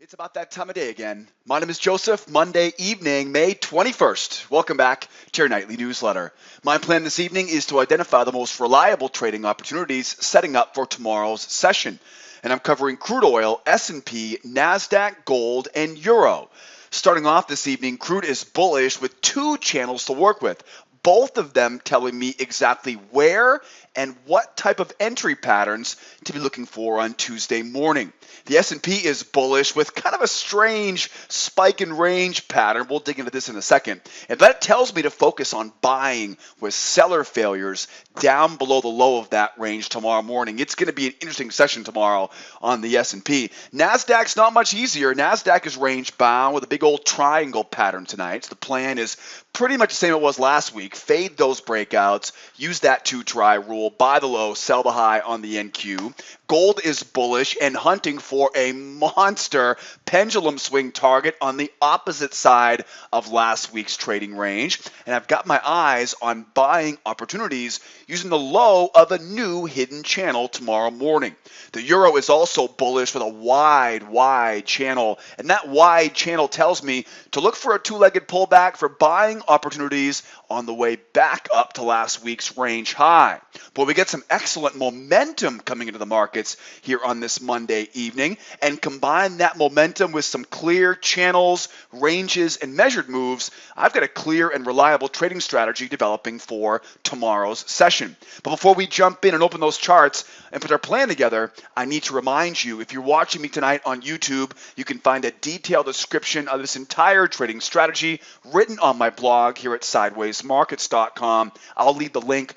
It's about that time of day again. My name is Joseph. Monday evening, May 21st. Welcome back to your nightly newsletter. My plan this evening is to identify the most reliable trading opportunities setting up for tomorrow's session. And I'm covering crude oil, S&P, Nasdaq, gold, and euro. Starting off this evening, crude is bullish with two channels to work with, both of them telling me exactly where and what type of entry patterns to be looking for on Tuesday morning. The S&P is bullish with kind of a strange spike and range pattern. We'll dig into this in a second. And that tells me to focus on buying with seller failures down below the low of that range tomorrow morning. It's going to be an interesting session tomorrow on the S&P. Nasdaq's not much easier. Nasdaq is range bound with a big old triangle pattern tonight. So the plan is pretty much the same it was last week. Fade those breakouts, use that 2-try rule, buy the low, sell the high on the NQ. Gold is bullish and hunting for a monster pendulum swing target on the opposite side of last week's trading range. And I've got my eyes on buying opportunities using the low of a new hidden channel tomorrow morning. The euro is also bullish with a wide channel. And that wide channel tells me to look for a two-legged pullback for buying opportunities on the way back up to last week's range high. But we get some excellent momentum coming into the markets here on this Monday evening, and combine that momentum with some clear channels, ranges, and measured moves. I've got a clear and reliable trading strategy developing for tomorrow's session. But before we jump in and open those charts and put our plan together, I need to remind you, if you're watching me tonight on YouTube, you can find a detailed description of this entire trading strategy written on my blog here at sidewaysmarkets.com. I'll leave the link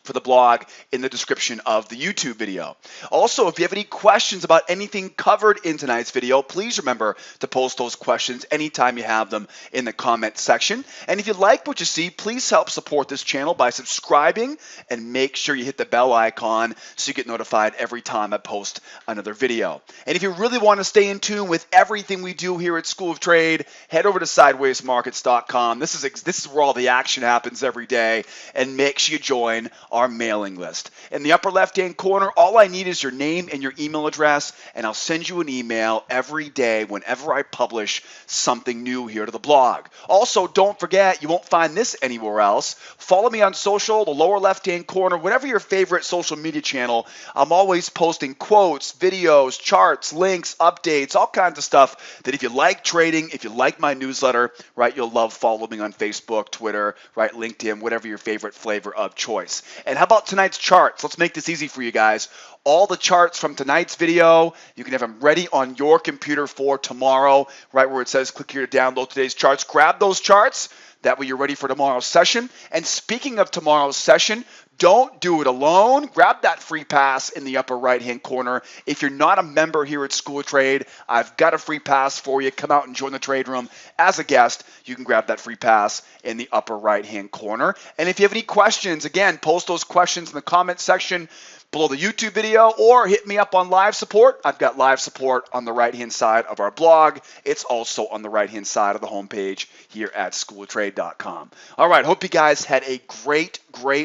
for the blog in the description of the YouTube video. Also, if you have any questions about anything covered in tonight's video, please remember to post those questions anytime you have them in the comment section. And if you like what you see, please help support this channel by subscribing and make sure you hit the bell icon so you get notified every time I post another video. And if you really want to stay in tune with everything we do here at School of Trade, head over to sidewaysmarkets.com. This is where all the action happens every day, and make sure you join our mailing list. In the upper left-hand corner, all I need is your name and your email address, and I'll send you an email every day whenever I publish something new here to the blog. Also, don't forget, you won't find this anywhere else. Follow me on social, the lower left-hand corner, whatever your favorite social media channel. I'm always posting quotes, videos, charts, links, updates, all kinds of stuff that if you like trading, if you like my newsletter, right, you'll love following me on Facebook, Twitter, right, LinkedIn, whatever your favorite flavor of choice. And how about tonight's charts? Let's make this easy for you guys. All the charts from tonight's video, you can have them ready on your computer for tomorrow, right where it says click here to download today's charts. Grab those charts. That way you're ready for tomorrow's session. And speaking of tomorrow's session, don't do it alone. Grab that free pass in the upper right-hand corner. If you're not a member here at School of Trade, I've got a free pass for you. Come out and join the trade room as a guest. You can grab that free pass in the upper right-hand corner. And if you have any questions, again, post those questions in the comment section below the YouTube video, or hit me up on live support. I've got live support on the right-hand side of our blog. It's also on the right-hand side of the homepage here at schooloftrade.com. All right, hope you guys had a great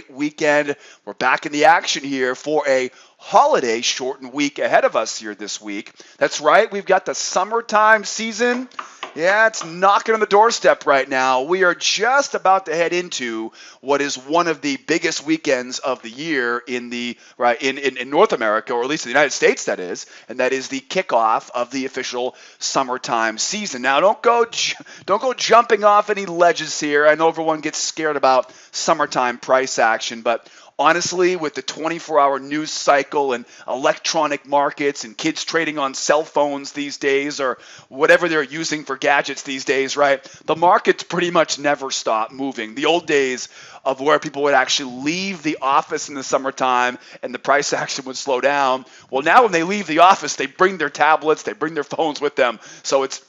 weekend. We're back in the action here for a holiday shortened week ahead of us here this week. That's right, we've got the summertime season. Yeah, it's knocking on the doorstep right now. We are just about to head into what is one of the biggest weekends of the year in North America, or at least in the United States, that is, and that is the kickoff of the official summertime season. Now, don't go jumping off any ledges here. I know everyone gets scared about summertime price action, but honestly, with the 24-hour news cycle and electronic markets and kids trading on cell phones these days, or whatever they're using for gadgets these days, right? The markets pretty much never stop moving. The old days of where people would actually leave the office in the summertime and the price action would slow down. Well, now when they leave the office, they bring their tablets, they bring their phones with them. So it's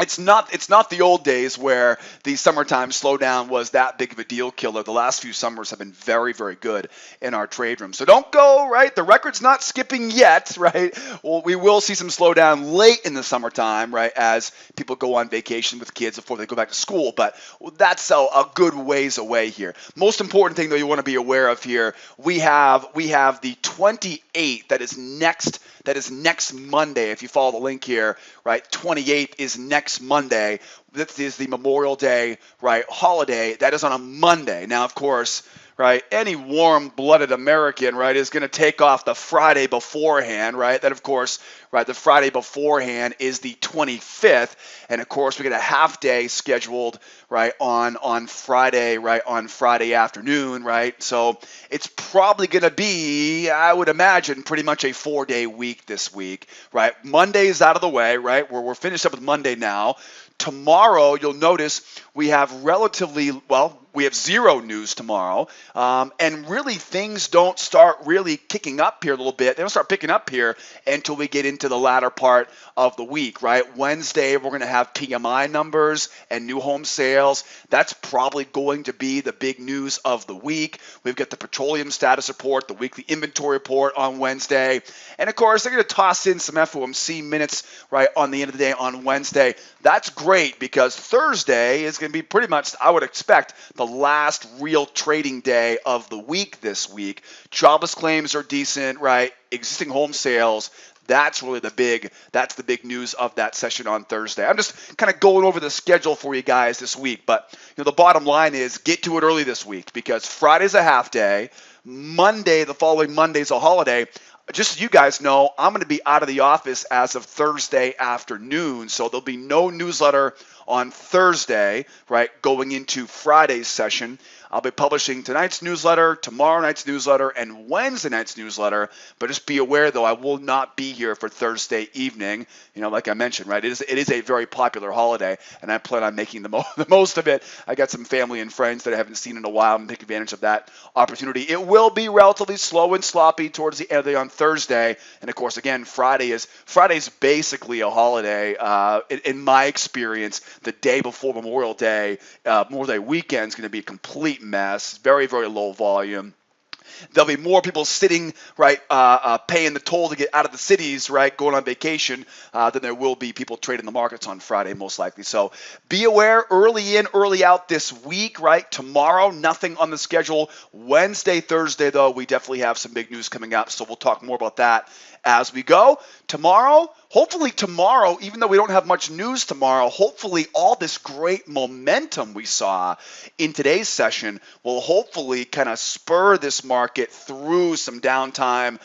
It's not the old days where the summertime slowdown was that big of a deal killer. The last few summers have been very, very good in our trade room. So don't go, right? The record's not skipping yet, right? Well, we will see some slowdown late in the summertime, right, as people go on vacation with kids before they go back to school. But that's a good ways away here. Most important thing, though, you want to be aware of here, we have the 28th. That is next Monday. If you follow the link here, right? 28th is next Monday. This is the Memorial Day, right, holiday. That is on a Monday. Now, of course, right, any warm-blooded American, right, is going to take off the Friday beforehand, right? That, of course, right, the Friday beforehand is the 25th, and of course, we get a half day scheduled, right, on Friday, right, on Friday afternoon, right? So it's probably going to be, I would imagine, pretty much a 4-day week this week, right? Monday's out of the way, right? We're finished up with Monday now. Tomorrow, you'll notice we have we have zero news tomorrow, and really things don't start really kicking up here a little bit. They don't start picking up here until we get into the latter part of the week, right? Wednesday, we're going to have PMI numbers and new home sales. That's probably going to be the big news of the week. We've got the petroleum status report, the weekly inventory report on Wednesday, and of course, they're going to toss in some FOMC minutes, right, on the end of the day on Wednesday. That's great because Thursday is going to be pretty much, I would expect, the last real trading day of the week this week. Jobless claims are decent, right? Existing home sales, that's really the big news of that session on Thursday. I'm just kind of going over the schedule for you guys this week, but the bottom line is get to it early this week because Friday's a half day, the following Monday's a holiday. Just so you guys know, I'm going to be out of the office as of Thursday afternoon, so there'll be no newsletter on Thursday, right, going into Friday's session. I'll be publishing tonight's newsletter, tomorrow night's newsletter, and Wednesday night's newsletter. But just be aware, though, I will not be here for Thursday evening. Like I mentioned, right, it is a very popular holiday, and I plan on making the most of it. I got some family and friends that I haven't seen in a while and take advantage of that opportunity. It will be relatively slow and sloppy towards the end of the day on Thursday. And, of course, again, Friday's basically a holiday. In my experience, the day before Memorial Day weekend is going to be a complete mess, very, very low volume. There'll be more people sitting, right, paying the toll to get out of the cities, right, going on vacation, than there will be people trading the markets on Friday, most likely. So be aware, early in, early out this week, right? Tomorrow, nothing on the schedule. Wednesday, Thursday, though, we definitely have some big news coming up, so we'll talk more about that as we go. Hopefully tomorrow, even though we don't have much news tomorrow, hopefully all this great momentum we saw in today's session will hopefully kind of spur this market through some downtime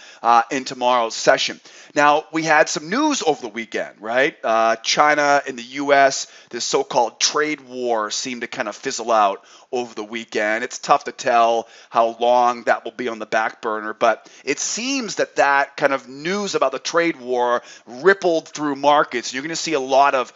in tomorrow's session. Now, we had some news over the weekend, right? China and the U.S., this so-called trade war seemed to kind of fizzle out over the weekend. It's tough to tell how long that will be on the back burner, but it seems that kind of news about the trade war rippled through markets. You're going to see a lot of,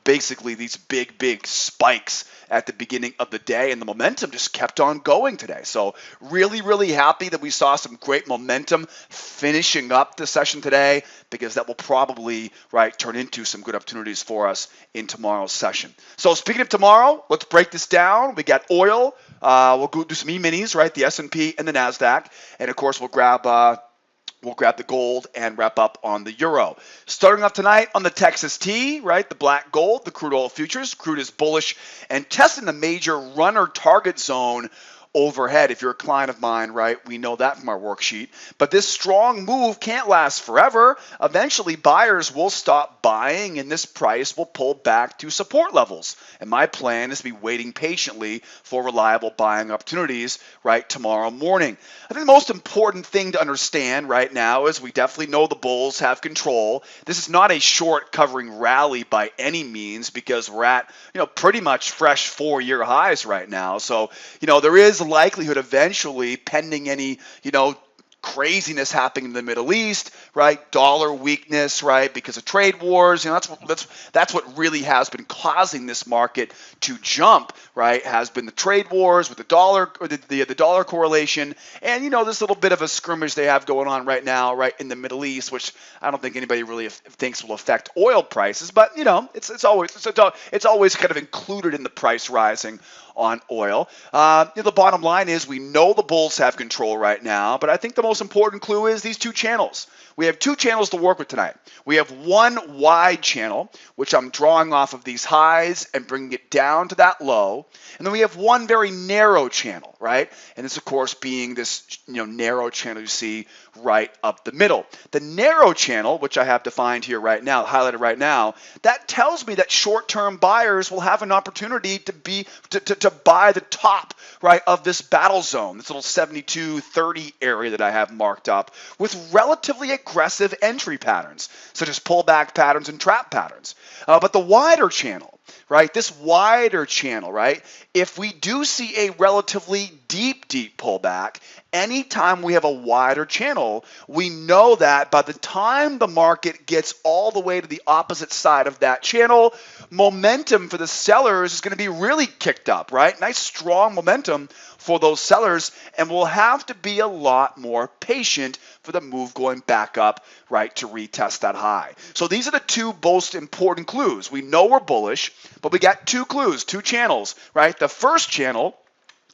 basically these big spikes at the beginning of the day, and the momentum just kept on going today. So really, really happy that we saw some great momentum finishing up the session today, because that will probably, right, turn into some good opportunities for us in tomorrow's session. So speaking of tomorrow, let's break this down. We got oil. We'll go do some E-minis, right, the S&P and the Nasdaq, and of course we'll grab the gold and wrap up on the euro. Starting off tonight on the Texas T, right, the black gold, the crude oil futures. Crude is bullish and testing the major runner target zone overhead. If you're a client of mine, right, we know that from our worksheet. But this strong move can't last forever. Eventually, buyers will stop buying, and this price will pull back to support levels. And my plan is to be waiting patiently for reliable buying opportunities, right, tomorrow morning. I think the most important thing to understand right now is we definitely know the bulls have control. This is not a short covering rally by any means, because we're at, pretty much fresh 4-year highs right now. So, there is likelihood eventually, pending any, craziness happening in the Middle East, right? Dollar weakness, right? Because of trade wars, that's what really has been causing this market to jump, right? Has been the trade wars with the dollar, or the dollar correlation, and this little bit of a skirmish they have going on right now, right in the Middle East, which I don't think anybody really thinks will affect oil prices, but it's always kind of included in the price rising on oil. The bottom line is we know the bulls have control right now, but I think the most important clue is these two channels. We have two channels to work with tonight. We have one wide channel, which I'm drawing off of these highs and bringing it down to that low. And then we have one very narrow channel, right? And this, of course, being this narrow channel you see right up the middle. The narrow channel, which I have defined here right now, highlighted right now, that tells me that short-term buyers will have an opportunity to buy the top, right, of this battle zone, this little 72.30 area that I have marked up with relatively aggressive entry patterns, such as pullback patterns and trap patterns. But the wider channel, right, this wider channel, right, if we do see a relatively deep pullback, anytime we have a wider channel, we know that by the time the market gets all the way to the opposite side of that channel, momentum for the sellers is going to be really kicked up, right? Nice strong momentum for those sellers, and we'll have to be a lot more patient for the move going back up, right, to retest that high. So these are the two most important clues. We know we're bullish, but we got two clues, two channels, right? The first channel,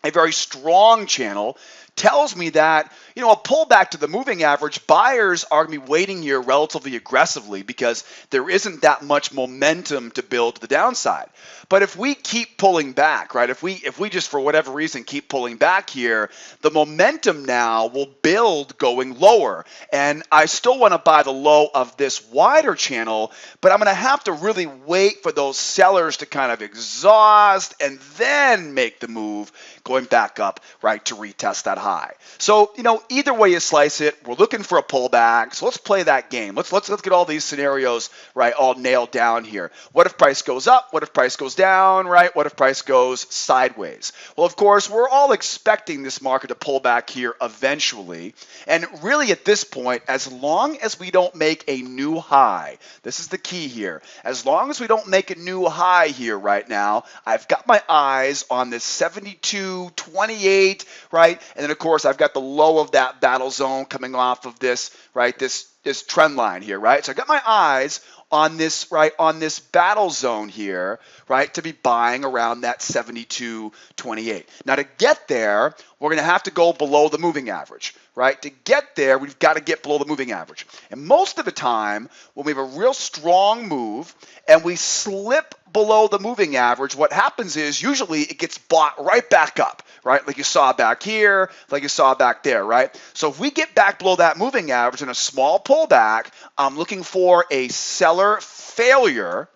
a very strong channel, tells me that, a pullback to the moving average, buyers are going to be waiting here relatively aggressively because there isn't that much momentum to build to the downside. But if we keep pulling back, right, if we just for whatever reason keep pulling back here, the momentum now will build going lower. And I still want to buy the low of this wider channel, but I'm going to have to really wait for those sellers to kind of exhaust and then make the move going back up, right, to retest that high. So, either way you slice it, we're looking for a pullback. So let's play that game. Let's get all these scenarios, right, all nailed down here. What if price goes up? What if price goes down, right? What if price goes sideways? Well, of course, we're all expecting this market to pull back here eventually. And really at this point, as long as we don't make a new high, this is the key here. As long as we don't make a new high here right now, I've got my eyes on this 72.28, right? And then of course I've got the low of that battle zone coming off of this, right? This trend line here, right? So I got my eyes on this, right, on this battle zone here, right, to be buying around that 72.28. Now to get there, we're going to have to go below the moving average, right? To get there, we've got to get below the moving average. And most of the time, when we have a real strong move and we slip below the moving average, what happens is usually it gets bought right back up, right? Like you saw back here, like you saw back there, right? So if we get back below that moving average in a small pullback, I'm looking for a seller failure.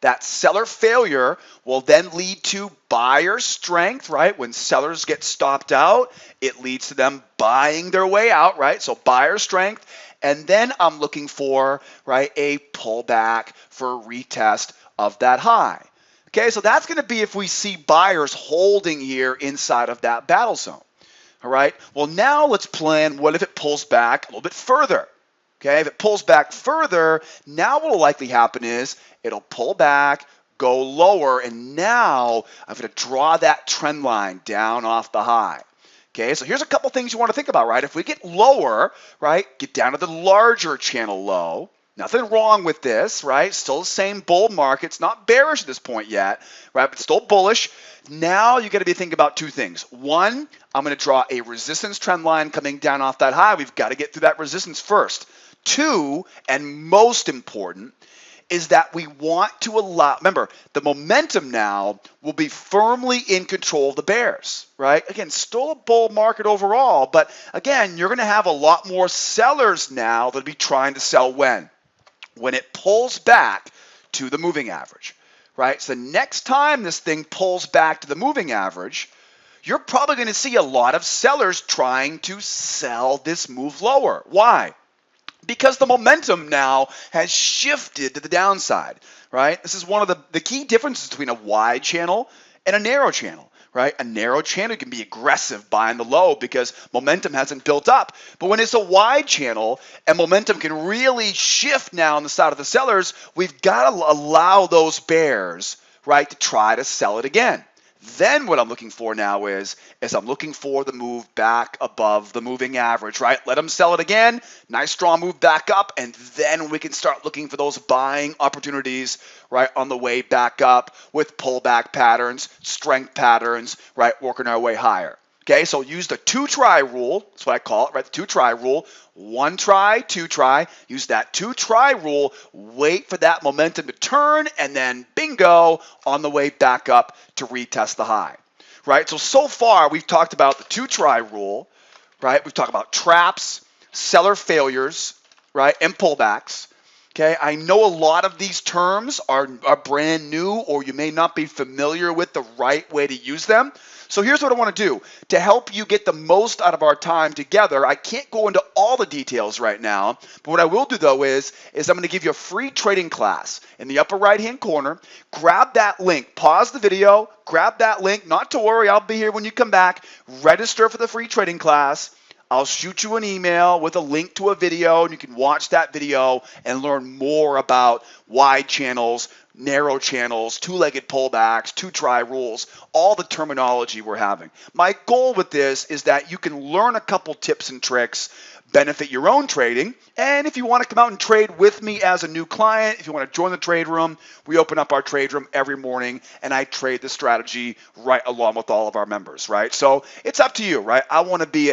That seller failure will then lead to buyer strength, right? When sellers get stopped out, it leads to them buying their way out, right? So buyer strength. And then I'm looking for, right, a pullback for a retest of that high. Okay, so that's going to be if we see buyers holding here inside of that battle zone. All right, well, now let's plan what if it pulls back a little bit further. Okay, if it pulls back further, now what will likely happen is it'll pull back, go lower, and now I'm going to draw that trend line down off the high. Okay, so here's a couple things you want to think about, right? If we get lower, right, get down to the larger channel low. Nothing wrong with this, right? Still the same bull market. It's not bearish at this point yet, right? But still bullish. Now you got to be thinking about two things. One, I'm going to draw a resistance trend line coming down off that high. We've got to get through that resistance first. Two, and most important, is that we want to allow, remember, the momentum now will be firmly in control of the bears, right? Again, still a bull market overall, but again, you're going to have a lot more sellers now that'll be trying to sell when it pulls back to the moving average, right? So next time this thing pulls back to the moving average, you're probably going to see a lot of sellers trying to sell this move lower. Why? Because the momentum now has shifted to the downside, right? This is one of the key differences between a wide channel and a narrow channel, right? A narrow channel can be aggressive buying the low because momentum hasn't built up. But when it's a wide channel and momentum can really shift now on the side of the sellers, we've got to allow those bears, right, to try to sell it again. Then what I'm looking for now is I'm looking for the move back above the moving average, right? Let them sell it again. Nice strong move back up, and then we can start looking for those buying opportunities, right, on the way back up with pullback patterns, strength patterns, right, working our way higher. Okay, so use the 2-try rule. That's what I call it, right? The 2-try rule. 1 try, 2 try. Use that 2-try rule. Wait for that momentum to turn, and then bingo, on the way back up to retest the high, right? So far, we've talked about the 2-try rule, right? We've talked about traps, seller failures, right, and pullbacks. Okay, I know a lot of these terms are brand new, or you may not be familiar with the right way to use them. So here's what I want to do. To help you get the most out of our time together, I can't go into all the details right now, but what I will do though is I'm going to give you a free trading class in the upper right-hand corner. Grab that link, pause the video, grab that link, not to worry, I'll be here when you come back. Register for the free trading class. I'll shoot you an email with a link to a video, and you can watch that video and learn more about wide channels, narrow channels, 2-legged pullbacks, 2-try rules, all the terminology we're having. My goal with this is that you can learn a couple tips and tricks, benefit your own trading, and if you want to come out and trade with me as a new client, if you want to join the trade room, we open up our trade room every morning, and I trade the strategy right along with all of our members, right? So it's up to you, right? I want to be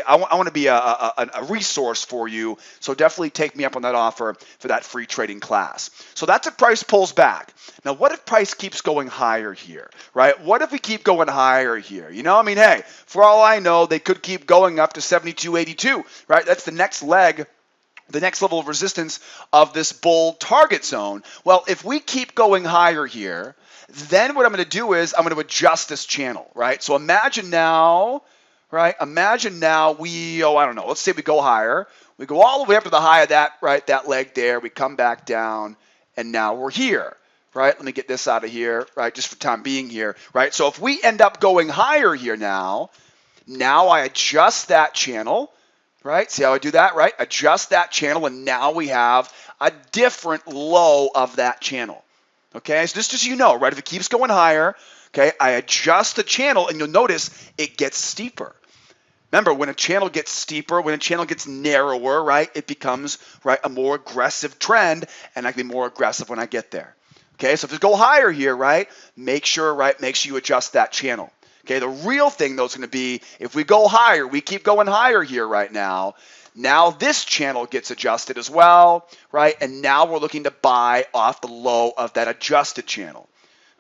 a resource for you, so definitely take me up on that offer for that free trading class. So that's if price pulls back. Now, what if price keeps going higher here, right? What if we keep going higher here? You know, I mean, hey, for all I know, they could keep going up to 72.82, right? That's the next leg, the next level of resistance of this bull target zone. Well, if we keep going higher here, then what I'm going to do is I'm going to adjust this channel, right? So imagine now, right? Imagine now I don't know, let's say we go higher. We go all the way up to the high of that, right? That leg there. We come back down, and now we're here. Right, let me get this out of here, right, just for time being here, right? So if we end up going higher here now I adjust that channel, right? See how I do that, right? Adjust that channel, and now we have a different low of that channel, okay? So just so you know, right, if it keeps going higher, okay, I adjust the channel, and you'll notice it gets steeper. Remember, when a channel gets steeper, when a channel gets narrower, right, it becomes, right, a more aggressive trend, and I can be more aggressive when I get there. Okay, so if it go higher here, right, make sure you adjust that channel. Okay, the real thing though is going to be if we go higher, we keep going higher here right now. Now this channel gets adjusted as well, right? And now we're looking to buy off the low of that adjusted channel.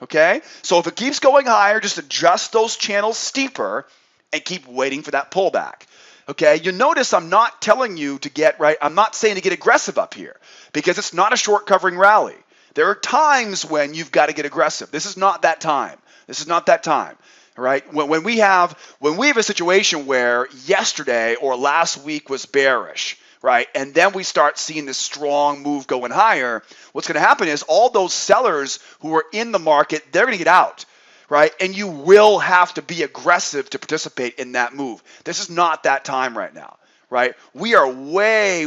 Okay, so if it keeps going higher, just adjust those channels steeper and keep waiting for that pullback. Okay, you notice I'm not telling you to get, right, I'm not saying to get aggressive up here because it's not a short covering rally. There are times when you've got to get aggressive. This is not that time. This is not that time, right? When we have a situation where yesterday or last week was bearish, right, and then we start seeing this strong move going higher, what's going to happen is all those sellers who are in the market, they're going to get out, right? And you will have to be aggressive to participate in that move. This is not that time right now. Right, we are way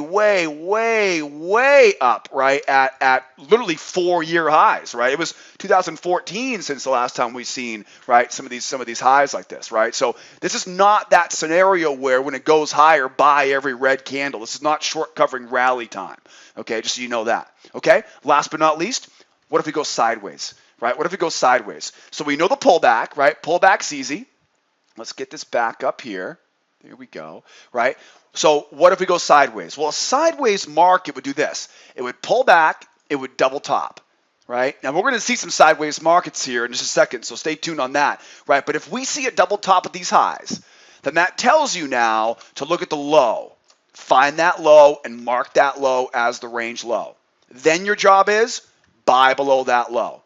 up, right, at literally 4-year highs, right? It was 2014 since the last time we've seen, right, some of these highs like this, right? So this is not that scenario where when it goes higher, buy every red candle. This is not short covering rally time, okay? Just so you know that, okay? Last but not least, what if we go sideways, right? What if we go sideways? So we know the pullback, right? Pullback's easy. Let's get this back up here. There we go, right? So what if we go sideways? Well, a sideways market would do this. It would pull back, it would double top, right? Now we're going to see some sideways markets here in just a second, so stay tuned on that, right? But if we see a double top of these highs, then that tells you now to look at the low, find that low and mark that low as the range low. Then your job is buy below that low.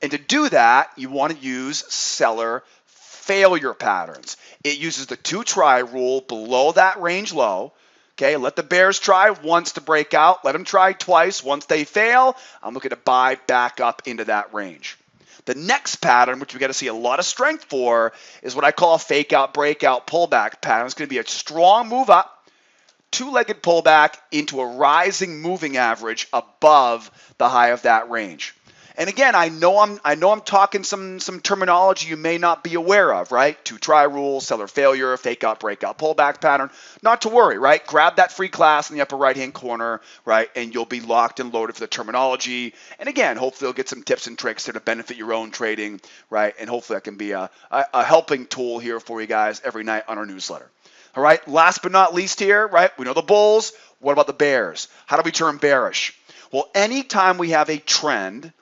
And to do that, you want to use seller failure patterns. It uses the 2-try rule below that range low. Okay, let the bears try once to break out. Let them try twice. Once they fail, I'm looking to buy back up into that range. The next pattern, which we got to see a lot of strength for, is what I call a fake out, breakout, pullback pattern. It's going to be a strong move up, two-legged pullback into a rising moving average above the high of that range. And again, I know I'm talking some terminology you may not be aware of, right? Two-try rule, seller failure, fake out, breakout, pullback pattern. Not to worry, right? Grab that free class in the upper right-hand corner, right? And you'll be locked and loaded for the terminology. And again, hopefully you'll get some tips and tricks there to benefit your own trading, right? And hopefully that can be a helping tool here for you guys every night on our newsletter. All right, last but not least here, right? We know the bulls. What about the bears? How do we turn bearish? Well, anytime we have a trend,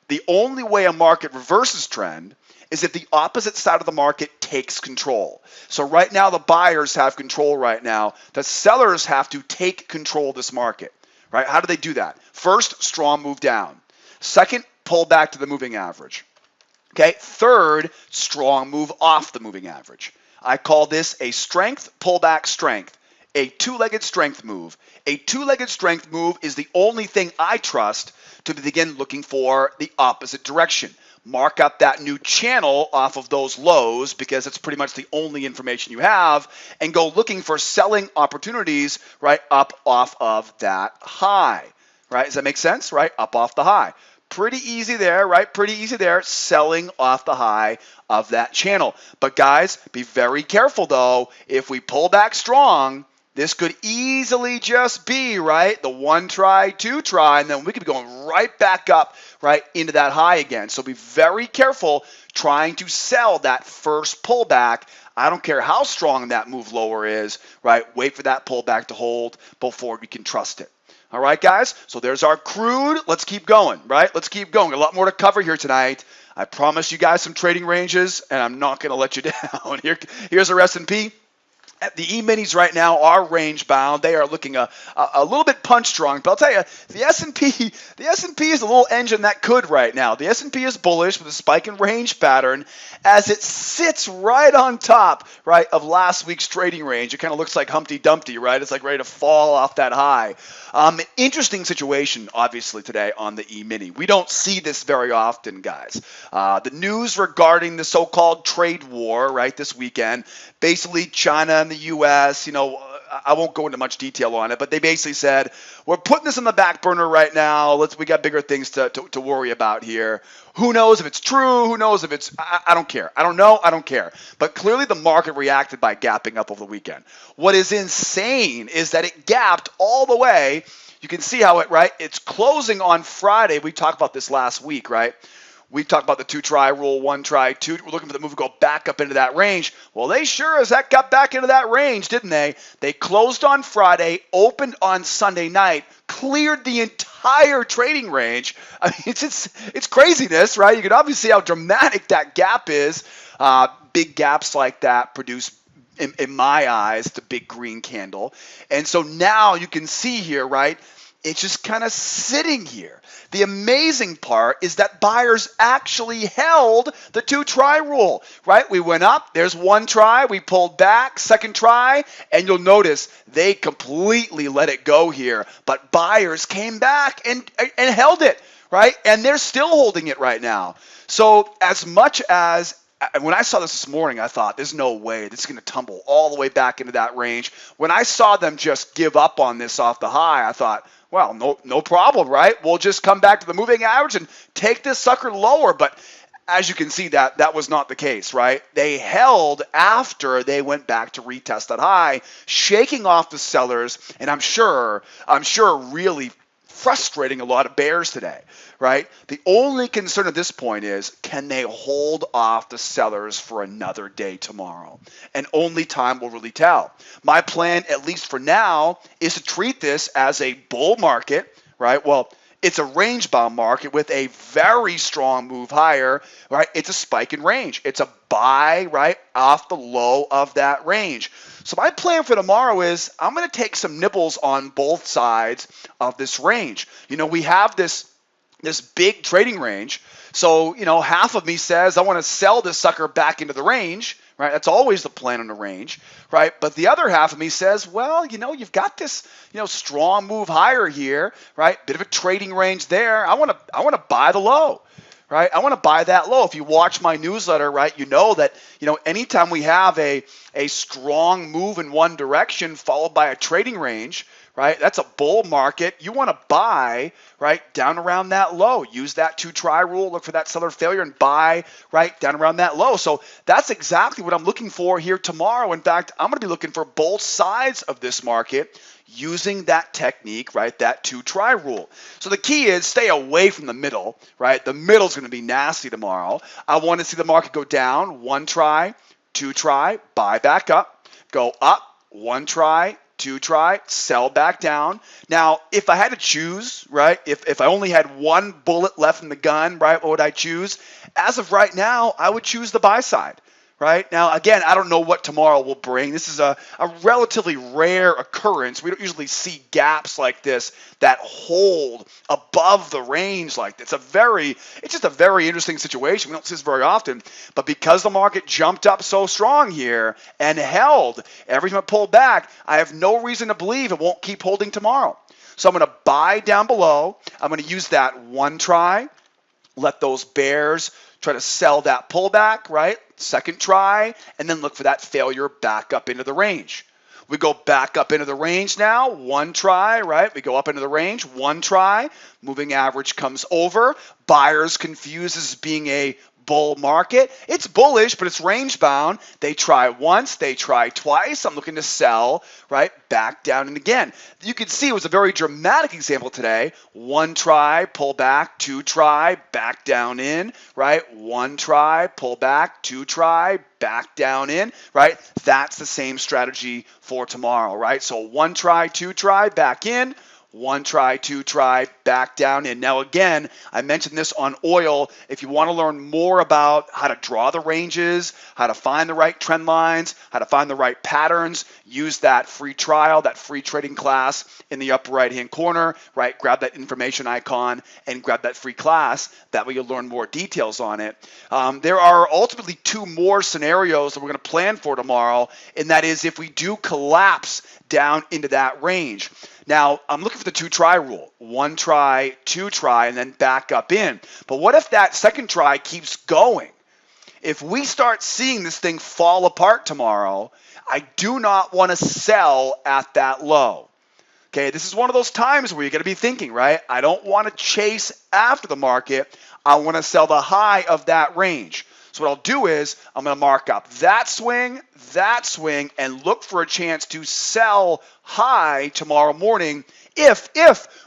the only way a market reverses trend is if the opposite side of the market takes control. So right now, the buyers have control right now. The sellers have to take control of this market, right? How do they do that? First, strong move down. Second, pull back to the moving average. Okay. Third, strong move off the moving average. I call this a strength, pullback, strength. A two-legged strength move. A two-legged strength move is the only thing I trust to begin looking for the opposite direction. Mark up that new channel off of those lows because it's pretty much the only information you have, and go looking for selling opportunities right up off of that high. Right? Does that make sense? Right? Up off the high. Pretty easy there, right? Pretty easy there, selling off the high of that channel. But guys, be very careful though. If we pull back strong, this could easily just be, right, the one try, two try, and then we could be going right back up, right, into that high again. So be very careful trying to sell that first pullback. I don't care how strong that move lower is, right? Wait for that pullback to hold before you can trust it. All right, guys, so there's our crude. Let's keep going, right? Let's keep going. A lot more to cover here tonight. I promised you guys some trading ranges, and I'm not going to let you down. Here's our S&P. The E-minis right now are range bound. They are looking a little bit punch strong, but I'll tell you, the S&P is a little engine that could right now. The S&P is bullish with a spike in range pattern as it sits right on top, right, of last week's trading range. It kind of looks like Humpty Dumpty, right? It's like ready to fall off that high. Interesting situation, obviously, today on the E-mini. We don't see this very often, guys. The news regarding the so-called trade war, right, this weekend, basically China and the U.S., I won't go into much detail on it, but they basically said, we're putting this on the back burner right now. We got bigger things to worry about here. Who knows if it's true? Who knows if it's, I don't care. I don't know. I don't care. But clearly the market reacted by gapping up over the weekend. What is insane is that it gapped all the way. You can see how it's closing on Friday. We talked about this last week, right? We talked about the two-try rule, one-try, two. We're looking for the move to go back up into that range. Well, they sure as heck got back into that range, didn't they? They closed on Friday, opened on Sunday night, cleared the entire trading range. I mean, it's craziness, right? You can obviously see how dramatic that gap is. Big gaps like that produce, in my eyes, the big green candle. And so now you can see here, right? It's just kind of sitting here. The amazing part is that buyers actually held the two-try rule, right? We went up, there's one try, we pulled back, second try, and you'll notice they completely let it go here. But buyers came back and held it, right? And they're still holding it right now. So as much as when I saw this morning, I thought, there's no way this is going to tumble all the way back into that range. When I saw them just give up on this off the high, I thought, well, no problem, right? We'll just come back to the moving average and take this sucker lower. But as you can see, that was not the case, right? They held after they went back to retest that high, shaking off the sellers, and I'm sure really frustrating a lot of bears today, right? The only concern at this point is, can they hold off the sellers for another day tomorrow? And only time will really tell. My plan, at least for now, is to treat this as a bull market, right? Well, it's a range-bound market with a very strong move higher, right? It's a spike in range. It's a buy, right, off the low of that range. So my plan for tomorrow is I'm going to take some nibbles on both sides of this range. We have this big trading range. So, half of me says I want to sell this sucker back into the range, right? That's always the plan on the range, right? But the other half of me says, well, you've got this, strong move higher here, right? Bit of a trading range there. I want to buy the low, right? I want to buy that low. If you watch my newsletter, right, you know that, anytime we have a strong move in one direction followed by a trading range, right, that's a bull market. You want to buy, right, down around that low. Use that 2-try rule, look for that seller failure and buy, right, down around that low. So that's exactly what I'm looking for here tomorrow. In fact, I'm going to be looking for both sides of this market using that technique, right, that 2-try rule. So the key is stay away from the middle, right? The middle is going to be nasty tomorrow. I want to see the market go down, 1 try, 2 try, buy back up, go up, 1 try, 2 try, sell back down. Now, if I had to choose, right, if I only had one bullet left in the gun, right, what would I choose? As of right now, I would choose the buy side. Right? Now, again, I don't know what tomorrow will bring. This is a relatively rare occurrence. We don't usually see gaps like this that hold above the range like this. It's just a very interesting situation. We don't see this very often. But because the market jumped up so strong here and held, every time it pulled back, I have no reason to believe it won't keep holding tomorrow. So I'm going to buy down below. I'm going to use that 1 try. Let those bears try to sell that pullback, right? 2nd try, and then look for that failure back up into the range. We go back up into the range now, 1 try, right? We go up into the range, 1 try. Moving average comes over. Buyers confused as being a bull market. It's bullish, but it's range bound. They try once, they try twice. I'm looking to sell, right? Back down and again. You can see it was a very dramatic example today. 1 try, pull back, 2 try, back down in, right? 1 try, pull back, 2 try, back down in, right? That's the same strategy for tomorrow, right? So 1 try, 2 try, back in. 1 try, 2 try, back down in. Now again, I mentioned this on oil. If you want to learn more about how to draw the ranges, how to find the right trend lines, how to find the right patterns, use that free trial, that free trading class in the upper right-hand corner, right? Grab that information icon and grab that free class. That way you'll learn more details on it. There are ultimately 2 more scenarios that we're going to plan for tomorrow, and that is if we do collapse down into that range. Now, I'm looking for the 2-try rule. 1 try, 2 try, and then back up in. But what if that 2nd try keeps going? If we start seeing this thing fall apart tomorrow, I do not want to sell at that low. Okay, this is one of those times where you're going to be thinking, right? I don't want to chase after the market. I want to sell the high of that range. So what I'll do is I'm going to mark up that swing, and look for a chance to sell high tomorrow morning if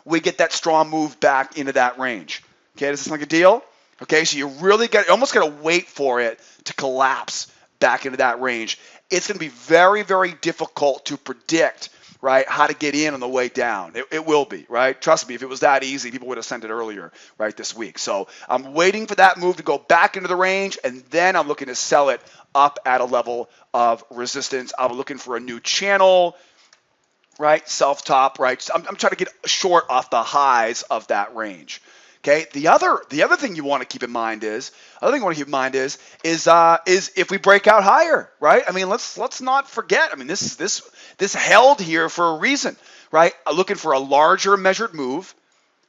we get that strong move back into that range. Okay, does this sound like a deal? Okay, so you almost got to wait for it to collapse back into that range. It's going to be very, very difficult to predict, right, how to get in on the way down. It will be, right? Trust me, if it was that easy, people would have sent it earlier, right, this week. So I'm waiting for that move to go back into the range, and then I'm looking to sell it up at a level of resistance. I'm looking for a new channel, right, self-top, right? So I'm trying to get short off the highs of that range. Okay. The other thing you want to keep in mind is if we break out higher, right? I mean, let's not forget. I mean, this held here for a reason, right? Looking for a larger measured move,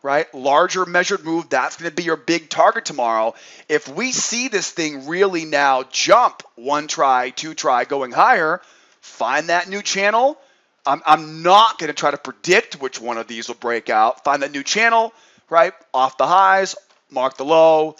right? Larger measured move. That's going to be your big target tomorrow. If we see this thing really now jump 1 try, 2 try, going higher, find that new channel. I'm not going to try to predict which one of these will break out. Find that new channel. Right, off the highs, mark the low,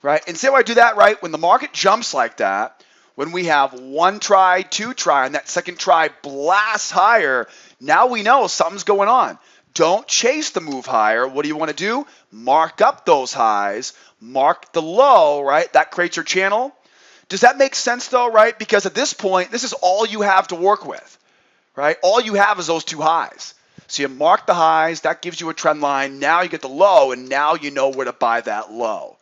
right? And say why I do that, right? When the market jumps like that, when we have 1 try, 2 try, and that 2nd try blasts higher, now we know something's going on. Don't chase the move higher. What do you want to do? Mark up those highs, mark the low, right? That creates your channel. Does that make sense though, right? Because at this point, this is all you have to work with, right? All you have is those 2 highs. So you mark the highs, that gives you a trend line. Now you get the low, and now you know where to buy that low.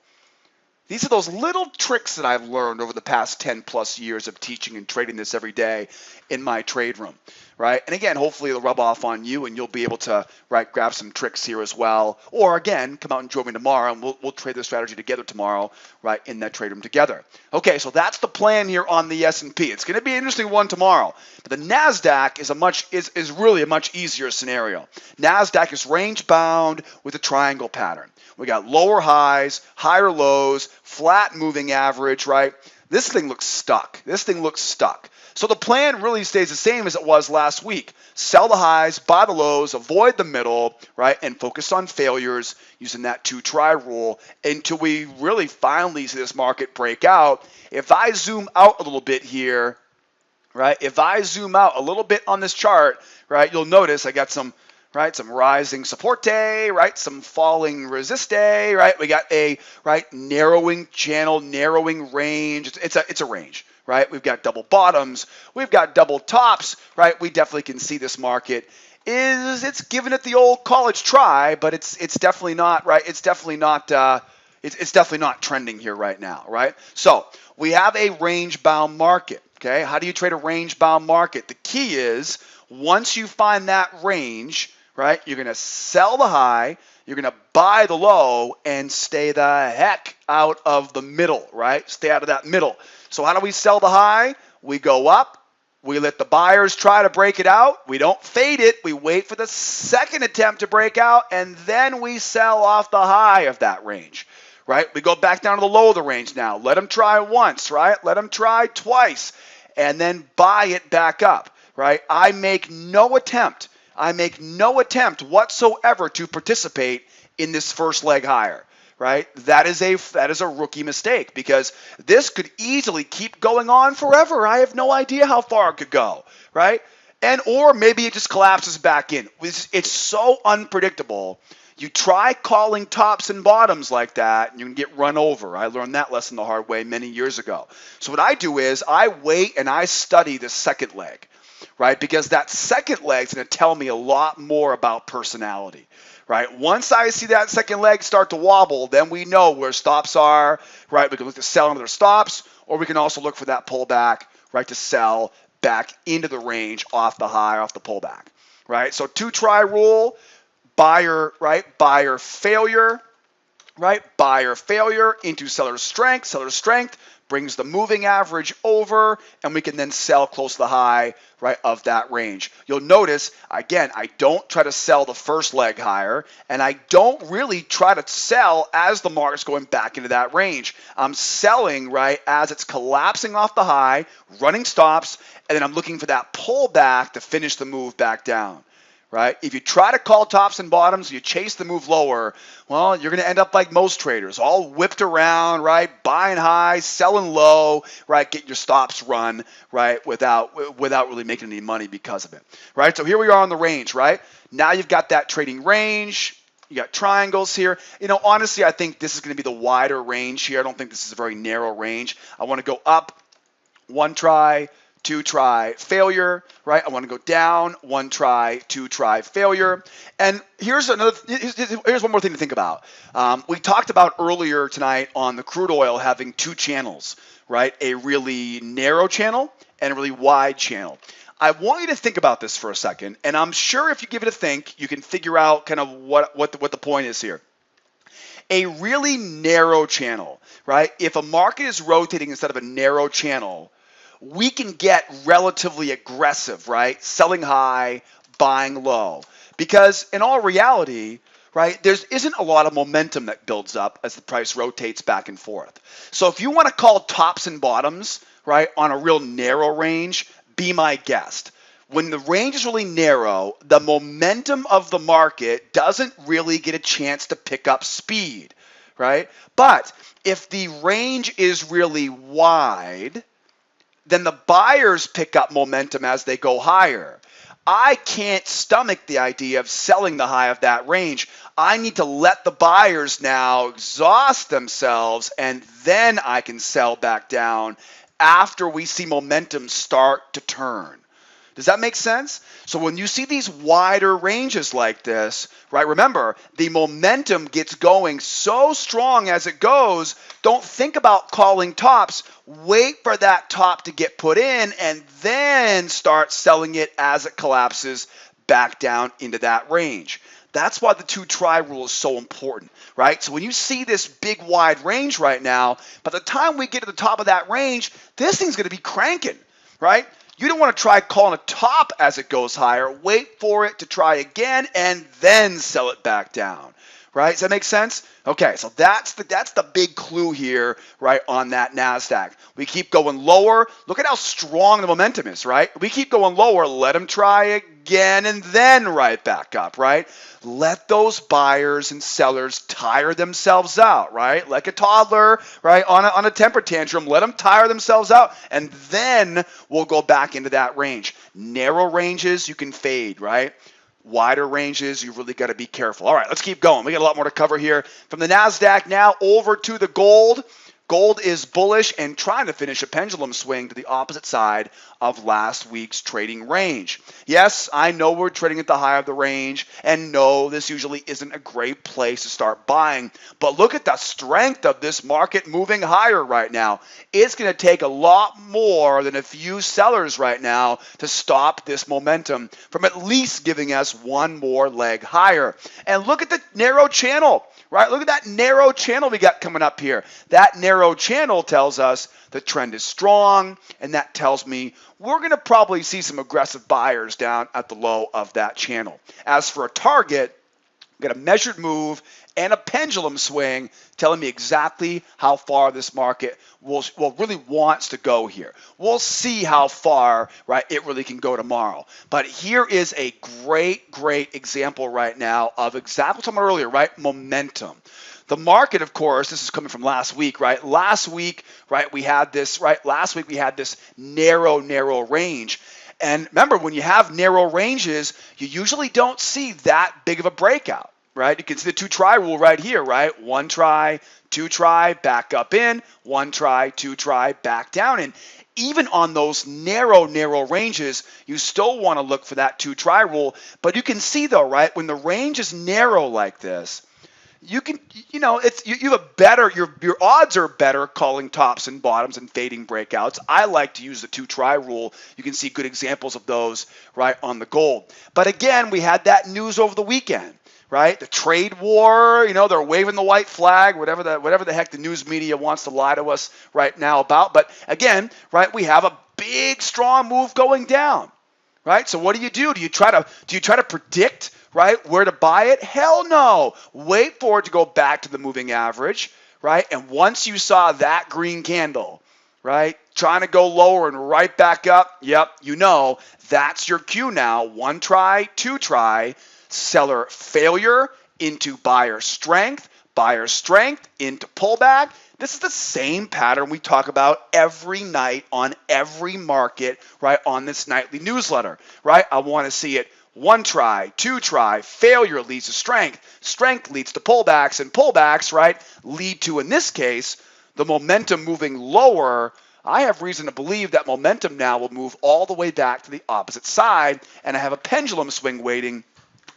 These are those little tricks that I've learned over the past 10 plus years of teaching and trading this every day in my trade room. right? And again, hopefully it'll rub off on you and you'll be able to, right, grab some tricks here as well. Or again, come out and join me tomorrow and we'll trade the strategy together tomorrow, right, in that trade room together. Okay, so that's the plan here on the S&P. It's going to be an interesting one tomorrow. But the Nasdaq is really a much easier scenario. Nasdaq is range bound with a triangle pattern. We got lower highs, higher lows, flat moving average, right? This thing looks stuck. So the plan really stays the same as it was last week. Sell the highs, buy the lows, avoid the middle, right? And focus on failures using that 2-try rule until we really finally see this market break out. If I zoom out a little bit here, right? If I zoom out a little bit on this chart, right, you'll notice I got some rising support day, right? Some falling resist day, right? We got a, right, narrowing channel, narrowing range. It's a range, right? We've got double bottoms, we've got double tops, right? We definitely can see this market it's giving it the old college try, but it's definitely not, right? It's definitely not trending here right now, right? So we have a range bound market. Okay, how do you trade a range bound market? The key is once you find that range, right, you're going to sell the high, you're going to buy the low, and stay the heck out of the middle, right? Stay out of that middle. So how do we sell the high? We go up, we let the buyers try to break it out, we don't fade it, we wait for the second attempt to break out, and then we sell off the high of that range. Right? We go back down to the low of the range now. Let them try once, right? Let them try twice, and then buy it back up, right? I make no attempt whatsoever to participate in this first leg higher, right? That is a rookie mistake because this could easily keep going on forever. I have no idea how far it could go, right? Or maybe it just collapses back in. It's so unpredictable. You try calling tops and bottoms like that, and you can get run over. I learned that lesson the hard way many years ago. So what I do is I wait and I study the second leg, right? Because that second leg is going to tell me a lot more about personality, right? Once I see that second leg start to wobble, then we know where stops are, right? We can look to sell into their stops, or we can also look for that pullback, right, to sell back into the range off the high, off the pullback, right? So 2-try rule. Buyer, right? Buyer failure, right? Buyer failure into seller strength. Seller strength brings the moving average over, and we can then sell close to the high, right, of that range. You'll notice, again, I don't try to sell the first leg higher, and I don't really try to sell as the market's going back into that range. I'm selling, right, as it's collapsing off the high, running stops, and then I'm looking for that pullback to finish the move back down. Right? If you try to call tops and bottoms, you chase the move lower, well, you're going to end up like most traders, all whipped around, right? Buying high, selling low, right? Get your stops run, right? Without really making any money because of it, right? So here we are on the range, right? Now you've got that trading range. You got triangles here. You know, honestly, I think this is going to be the wider range here. I don't think this is a very narrow range. I want to go up, 1 try, 2-try failure, right? I want to go down, 1 try, 2-try failure. And here's one more thing to think about. We talked about earlier tonight on the crude oil having 2 channels, right? A really narrow channel and a really wide channel. I want you to think about this for a second, and I'm sure if you give it a think, you can figure out kind of what the point is here. A really narrow channel, right? If a market is rotating instead of a narrow channel, we can get relatively aggressive, right? Selling high, buying low. Because in all reality, right, there isn't a lot of momentum that builds up as the price rotates back and forth. So if you want to call tops and bottoms, right, on a real narrow range, be my guest. When the range is really narrow, the momentum of the market doesn't really get a chance to pick up speed, right? But if the range is really wide, then the buyers pick up momentum as they go higher. I can't stomach the idea of selling the high of that range. I need to let the buyers now exhaust themselves, and then I can sell back down after we see momentum start to turn. Does that make sense? So when you see these wider ranges like this, right, remember, the momentum gets going so strong as it goes. Don't think about calling tops. Wait for that top to get put in and then start selling it as it collapses back down into that range. That's why the 2-try rule is so important, right? So when you see this big wide range right now, by the time we get to the top of that range, this thing's going to be cranking, right? You don't want to try calling a top as it goes higher. Wait for it to try again and then sell it back down, right? Does that make sense? Okay, so that's the big clue here, right, on that Nasdaq. We keep going lower. Look at how strong the momentum is, right? We keep going lower. Let them try again and then right back up, right? Let those buyers and sellers tire themselves out, right? Like a toddler, right, on a temper tantrum. Let them tire themselves out, and then we'll go back into that range. Narrow ranges, you can fade, right? Wider ranges, you really got to be careful. All right, let's keep going. We got a lot more to cover here. From the Nasdaq now over to the gold. Gold is bullish and trying to finish a pendulum swing to the opposite side of last week's trading range. Yes, I know we're trading at the high of the range, and no, this usually isn't a great place to start buying, but look at the strength of this market moving higher right now. It's going to take a lot more than a few sellers right now to stop this momentum from at least giving us one more leg higher. And look at the narrow channel. Right, look at that narrow channel we got coming up here. That narrow channel tells us the trend is strong, and that tells me we're going to probably see some aggressive buyers down at the low of that channel. As for a target, we've got a measured move and a pendulum swing telling me exactly how far this market really wants to go here. We'll see how far, right, it really can go tomorrow. But here is a great example right now of exactly what I was talking about earlier, right? Momentum. The market, of course, this is coming from last week, right? Last week, we had this narrow range. And remember, when you have narrow ranges, you usually don't see that big of a breakout. Right? You can see the 2-try rule right here, right? 1 try, 2 try, back up in, 1 try, 2 try, back down in. Even on those narrow ranges, you still want to look for that 2-try rule. But you can see though, right? When the range is narrow like this, you can, you have a better, your odds are better calling tops and bottoms and fading breakouts. I like to use the 2-try rule. You can see good examples of those, right, on the gold. But again, we had that news over the weekend. Right? The trade war, they're waving the white flag, whatever the heck the news media wants to lie to us right now about. But again, right, we have a big, strong move going down. Right? So what do? Do you try to predict, right, where to buy it? Hell no. Wait for it to go back to the moving average, right? And once you saw that green candle, right, trying to go lower and right back up, yep, that's your cue now. 1 try, 2 try. Seller failure into buyer strength into pullback. This is the same pattern we talk about every night on every market, right, on this nightly newsletter, right? I want to see it 1 try, 2 try, failure leads to strength leads to pullbacks, and pullbacks, right, lead to, in this case, the momentum moving lower. I have reason to believe that momentum now will move all the way back to the opposite side, and I have a pendulum swing waiting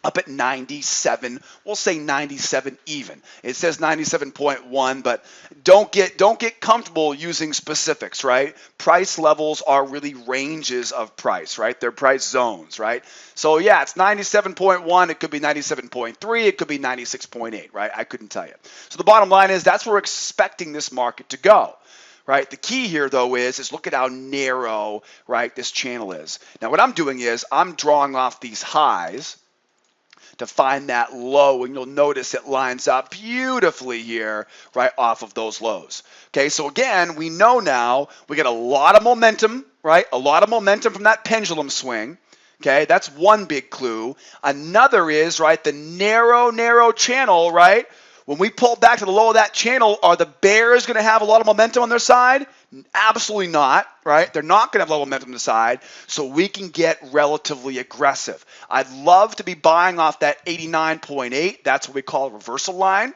up at 97, we'll say 97 even. It says 97.1, but don't get comfortable using specifics, right? Price levels are really ranges of price, right? They're price zones, right? So yeah, it's 97.1, it could be 97.3, it could be 96.8, right? I couldn't tell you. So the bottom line is that's where we're expecting this market to go. Right. The key here, though, is look at how narrow, right, this channel is. Now, what I'm doing is I'm drawing off these highs to find that low, and you'll notice it lines up beautifully here, right, off of those lows. Okay, so again, we know now we get a lot of momentum, right, a lot of momentum from that pendulum swing. Okay, that's one big clue. Another is, right, the narrow channel, right? When we pull back to the low of that channel, are the bears going to have a lot of momentum on their side? Absolutely not, right? They're not going to have a lot of momentum on the side, so we can get relatively aggressive. I'd love to be buying off that 89.8. That's what we call a reversal line,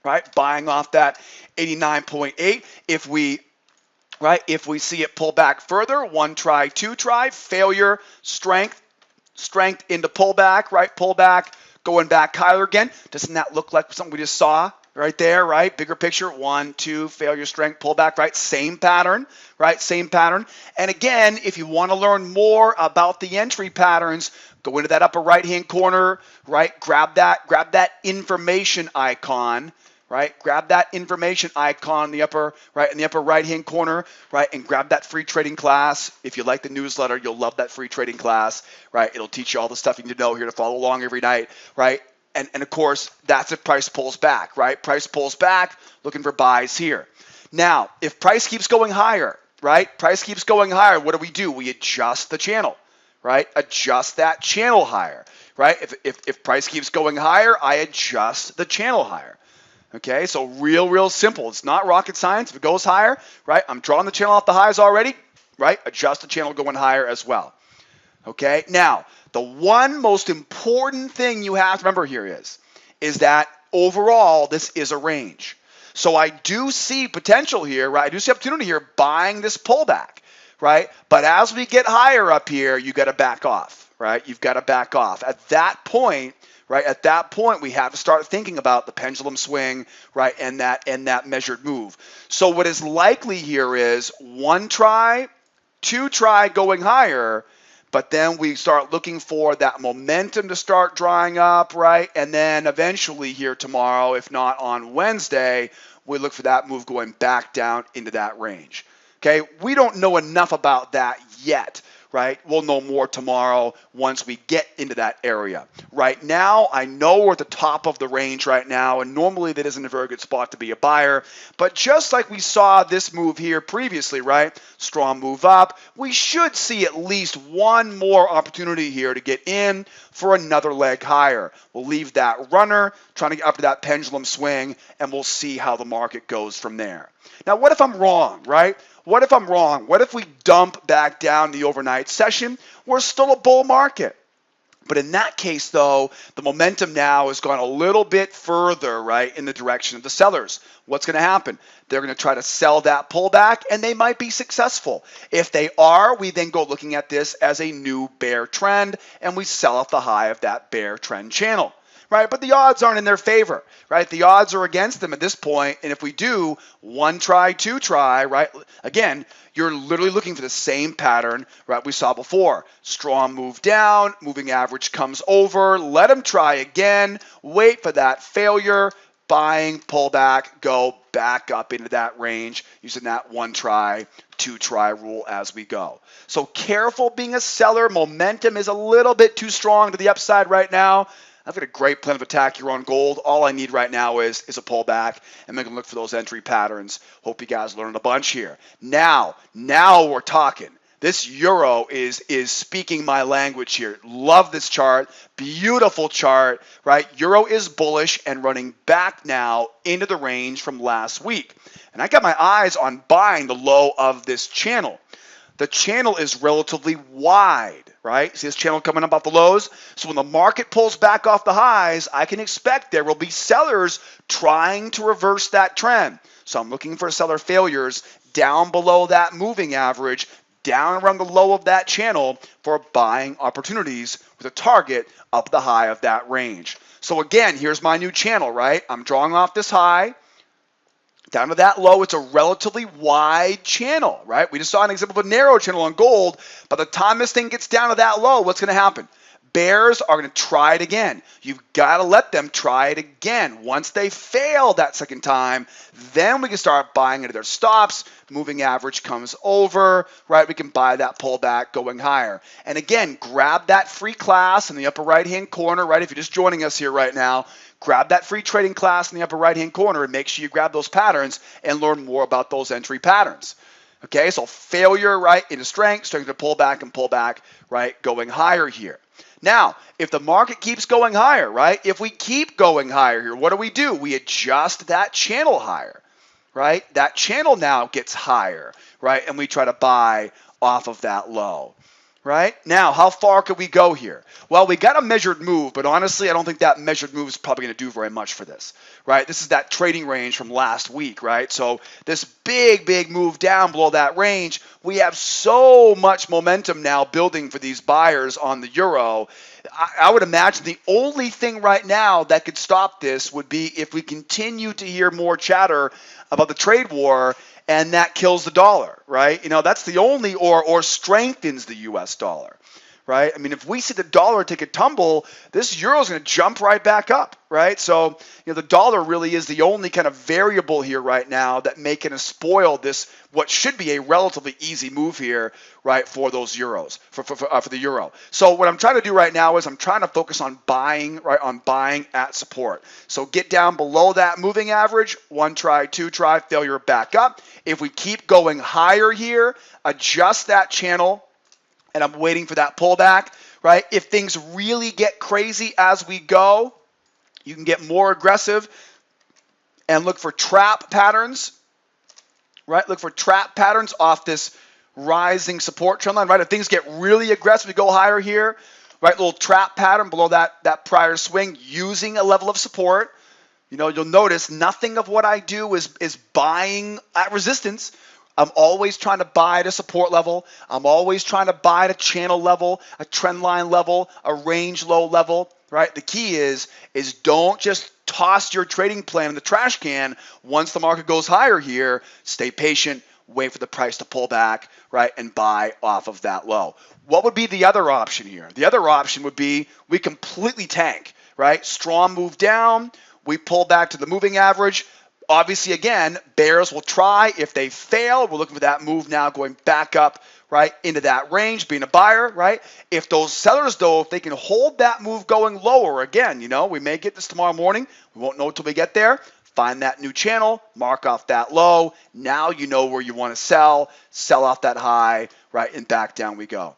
right? Buying off that 89.8. If we right? If we see it pull back further, one try, two try, failure, strength, strength into pullback, right? Pullback, going back higher again. Doesn't that look like something we just saw right there, right? Bigger picture, one, two, failure, strength, pullback, right? Same pattern, right? Same pattern. And again, if you want to learn more about the entry patterns, go into that upper right-hand corner, right? Grab that information icon, right? Grab that information icon in the upper right-hand corner, right? And grab that free trading class. If you like the newsletter, you'll love that free trading class, right? It'll teach you all the stuff you need to know here to follow along every night, right? And of course, that's if price pulls back, right? Price pulls back, looking for buys here. Now, if price keeps going higher, right? Price keeps going higher, what do? We adjust the channel, right? Adjust that channel higher, right? If price keeps going higher, I adjust the channel higher. Okay, so real simple. It's not rocket science. If it goes higher, right, I'm drawing the channel off the highs already, right? Adjust the channel going higher as well. Okay, now, the one most important thing you have to remember here is that overall, this is a range. So I do see potential here, right? I do see opportunity here buying this pullback, right? But as we get higher up here, you got to back off, right? You've got to back off. At that point, right? At that point, we have to start thinking about the pendulum swing, right? And that measured move. So what is likely here is one try, two try going higher, but then we start looking for that momentum to start drying up, right? And then eventually here tomorrow, if not on Wednesday, we look for that move going back down into that range. Okay, we don't know enough about that yet, right? We'll know more tomorrow once we get into that area. Right now, I know we're at the top of the range right now, and normally that isn't a very good spot to be a buyer. But just like we saw this move here previously, right? Strong move up. We should see at least one more opportunity here to get in for another leg higher. We'll leave that runner, trying to get up to that pendulum swing, and we'll see how the market goes from there. Now, what if I'm wrong, right? What if I'm wrong? What if we dump back down the overnight session? We're still a bull market. But in that case, though, the momentum now has gone a little bit further, right, in the direction of the sellers. What's going to happen? They're going to try to sell that pullback, and they might be successful. If they are, we then go looking at this as a new bear trend, and we sell off the high of that bear trend channel. Right, but the odds aren't in their favor, right? The odds are against them at this point, and if we do one try, two try, right? Again, you're literally looking for the same pattern, right? We saw before. Strong move down, moving average comes over, let them try again, wait for that failure, buying, pullback, go back up into that range using that one try, two try rule as we go. So careful being a seller. Momentum is a little bit too strong to the upside right now. I've got a great plan of attack here on gold. All I need right now is a pullback, and I'm going to look for those entry patterns. Hope you guys learned a bunch here. Now we're talking. This euro is speaking my language here. Love this chart. Beautiful chart, right? Euro is bullish and running back now into the range from last week. And I got my eyes on buying the low of this channel. The channel is relatively wide, right? See this channel coming up off the lows? So when the market pulls back off the highs, I can expect there will be sellers trying to reverse that trend. So I'm looking for seller failures down below that moving average, down around the low of that channel for buying opportunities with a target up the high of that range. So again, here's my new channel, right? I'm drawing off this high. Down to that low, it's a relatively wide channel, right? We just saw an example of a narrow channel on gold. By the time this thing gets down to that low, what's going to happen? Bears are going to try it again. You've got to let them try it again. Once they fail that second time, then we can start buying into their stops. Moving average comes over, right? We can buy that pullback going higher. And again, grab that free class in the upper right-hand corner, right? If you're just joining us here right now, grab that free trading class in the upper right-hand corner and make sure you grab those patterns and learn more about those entry patterns. Okay, so failure, right, into strength, strength to pull back and pull back, right, going higher here. Now, if the market keeps going higher, right, if we keep going higher here, what do? We adjust that channel higher, right? That channel now gets higher, right, and we try to buy off of that low. right? Now, how far could we go here? Well, we got a measured move, but honestly, I don't think that measured move is probably going to do very much for this, right? This is that trading range from last week, right? So this big move down below that range, we have so much momentum now building for these buyers on the euro. I would imagine the only thing right now that could stop this would be if we continue to hear more chatter about the trade war, and that kills the dollar, right? That's the only, or strengthens the US dollar, right? I mean, if we see the dollar take a tumble, this euro is going to jump right back up, right? So, the dollar really is the only kind of variable here right now that may kind of spoil this, what should be a relatively easy move here, right, for those euros, for the euro. So what I'm trying to do right now is I'm trying to focus on buying, right, on buying at support. So get down below that moving average, 1 try, 2 try, failure, back up. If we keep going higher here, adjust that channel, and I'm waiting for that pullback, right? If things really get crazy as we go, you can get more aggressive and look for trap patterns, right? Look for trap patterns off this rising support trend line, right? If things get really aggressive, we go higher here, right? Little trap pattern below that prior swing using a level of support. You'll notice nothing of what I do is buying at resistance. I'm always trying to buy at a support level. I'm always trying to buy at a channel level, a trend line level, a range low level, right? The key is don't just toss your trading plan in the trash can once the market goes higher here. Stay patient, wait for the price to pull back, right, and buy off of that low. What would be the other option here? The other option would be we completely tank, right? Strong move down, we pull back to the moving average. Obviously, again, bears will try. If they fail, we're looking for that move now going back up, right, into that range, being a buyer, right? If those sellers, though, if they can hold that move going lower, again, we may get this tomorrow morning. We won't know until we get there. Find that new channel, mark off that low. Now you know where you want to sell off that high, right, and back down we go.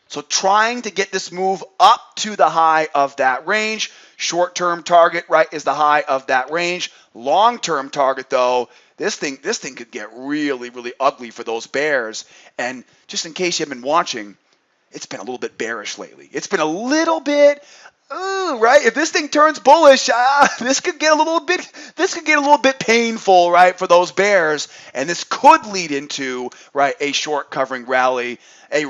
So trying to get this move up to the high of that range. Short-term target, right, is the high of that range. Long-term target, though, this thing could get really, really ugly for those bears. And just in case you haven't been watching, it's been a little bit bearish lately. It's been a little bit, right? If this thing turns bullish, this could get a little bit painful, right, for those bears. And this could lead into, right, a short covering rally, a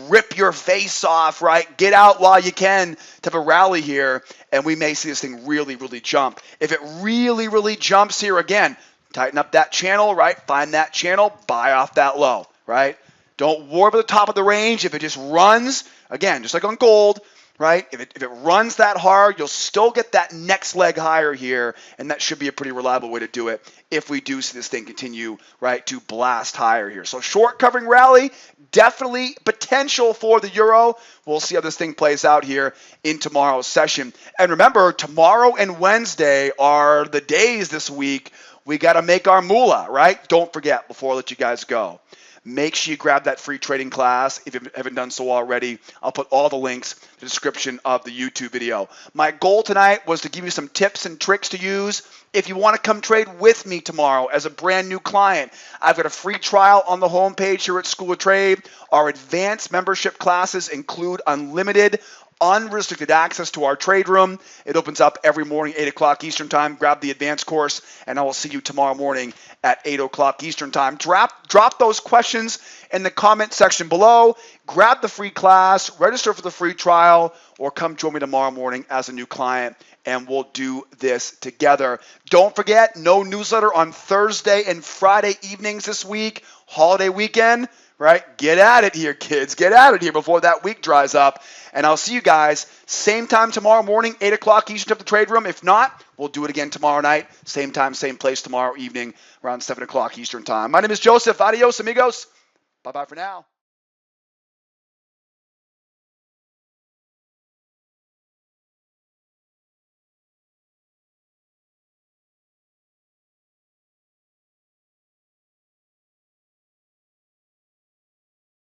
rip your face off, right? Get out while you can type of rally here, and we may see this thing really, really jump. If it really, really jumps here again, tighten up that channel, right? Find that channel, buy off that low, right? Don't worry about the top of the range. If it just runs, again, just like on gold, right? If it runs that hard, you'll still get that next leg higher here, and that should be a pretty reliable way to do it if we do see this thing continue, right, to blast higher here. So short covering rally, definitely potential for the euro. We'll see how this thing plays out here in tomorrow's session. And remember, tomorrow and Wednesday are the days this week we got to make our moolah, right? Don't forget, before I let you guys go, make sure you grab that free trading class if you haven't done so already. I'll put all the links in the description of the YouTube video. My goal tonight was to give you some tips and tricks to use. If you want to come trade with me tomorrow as a brand new client, I've got a free trial on the homepage here at School of Trade. Our advanced membership classes include unlimited, unrestricted access to our trade room. It opens up every morning, 8 o'clock Eastern time. Grab the advanced course, and I will see you tomorrow morning at 8 o'clock Eastern time. Drop those questions in the comment section below. Grab the free class, register for the free trial, or come join me tomorrow morning as a new client, and we'll do this together. Don't forget, no newsletter on Thursday and Friday evenings this week. Holiday weekend, right? Get at it here, kids. Get at it here before that week dries up. And I'll see you guys same time tomorrow morning, 8 o'clock Eastern at the trade room. If not, we'll do it again tomorrow night. Same time, same place tomorrow evening around 7 o'clock Eastern time. My name is Joseph. Adios, amigos. Bye-bye for now.